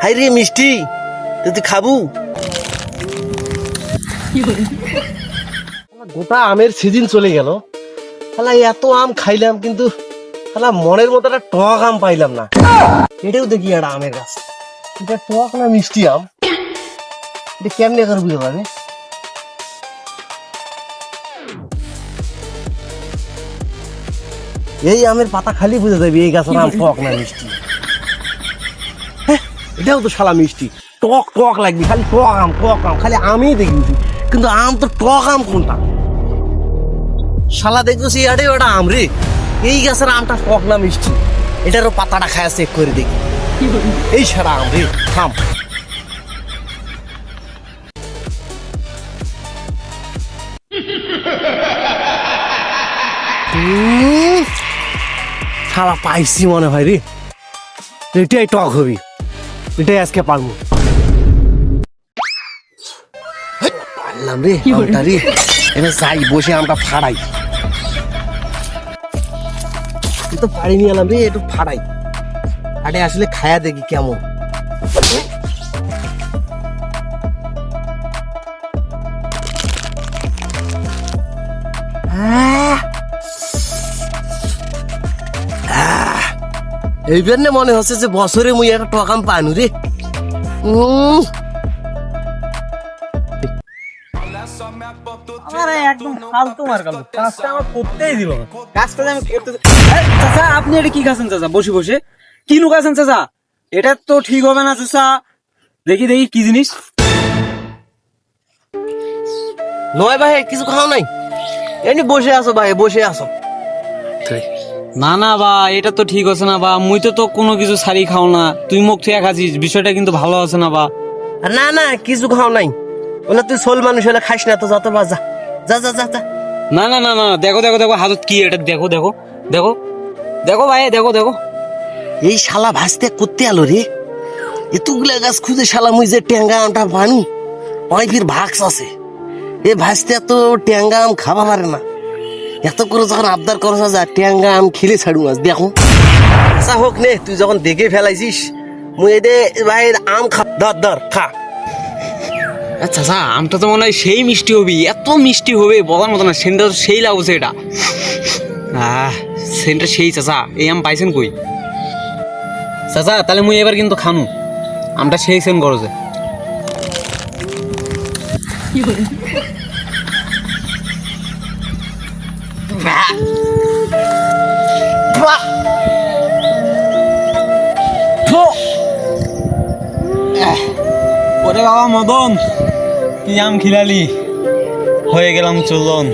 High রে মিষ্টি তুই খাবু গোটা আমের সিজন চলে গেল। এত আম খাইলাম কিন্তু মনের মতো একটা টক আম পাইলাম না। এটাও দেখি একটা আমের গাছ, এটা টক না মিষ্টি আম, এটা কেমনে করে বুঝতে পারবে? এই আমের পাতা খালি বুঝে যাবে এই গাছের আম টক না মিষ্টি। এটাও তো শালা মিষ্টি, টক টক লাগবে, খালি টক আম খালি আমি দেখি, কিন্তু আম তো টক আম কোনটা? শালা দেখতেছি এটাই ওটা আম রে, এই গাছের আমটা টক না মিষ্টি, এটারও পাতাটা খায়া চেক করে দেখি। এই সারা আম রে, থাম। শালা পাইছি মনে হয় রে, এটাই টক হবি, এটাই আজকে পারবো। পারলাম রে আমটা রে, এবার যাই বসে আমটা ফাড়াই। তো পারিনি আলাম রে, একটু ফাড়াই, আরে আসলে খায়া দেখি কেমন। এইবার না মনে হচ্ছে যে বছরে মুই একটা টকাম পানু রে। একদম ফালতু মার গেল, কাজটা আমার করতেই দিল না। কাজটা আমি করতে, চাচা আপনি এটা কি খাচ্ছেন চাচা? বসে বসে কি লুকাচ্ছেন চাচা? এটা তো ঠিক হবে না চাচা। দেখি দেখি কি জিনিস। নয় ভাই কিছু খাও নাই, এমনি বসে আছো ভাই, বসে আছো। না না বা এটা তো ঠিক আছে না বা, মুই তো কোনো কিছু ছাড়ি খাও না, তুই মুখ থেকে খাচ্ছিস, বিষয়টা কিন্তু ভালো আছে না বা। না না কিছু খাও নাই, বলে তুই সোল মানুষ হলে খাইস না তো, যত বা যা যা যা যা। না না না না, দেখো দেখো দেখো হাতত কি এটা, দেখো দেখো দেখো দেখো ভাই, দেখো দেখো। এই শালা ভাসতে করতে আলো রে, এতগুলা গাছ খুঁজে শালা মুই যে ট্যাঙ্গা আমটা পানু, অনেক ফির ভাগস আছে। এ ভাসতে এত ট্যাঙ্গা আম খাবা পারে না, এত করে যখন আবদার করছ যা ট্যাঙ্গা আম খেলে ছাড়ু আজ দেখো। আচ্ছা হোক নে, তুই যখন দেখে ফেলাইছিস মুই এদে ভাই আম খা, ধর ধর খা। আচ্ছা আচ্ছা, আমটা তো মনে হয় সেই মিষ্টি হবে, এত মিষ্টি হবে বলার মতো না, সেন্টটা তো সেই লাগছে এটা। সেন্টটা সেই চাচা, এই আম পাইছেন কই চাচা? তাহলে মুই এবার কিন্তু খামু, আমটা সেই সেন্ট করছে। ওরে বাবা মদন, কি আম খিলালি, হয়ে গেলাম চলন।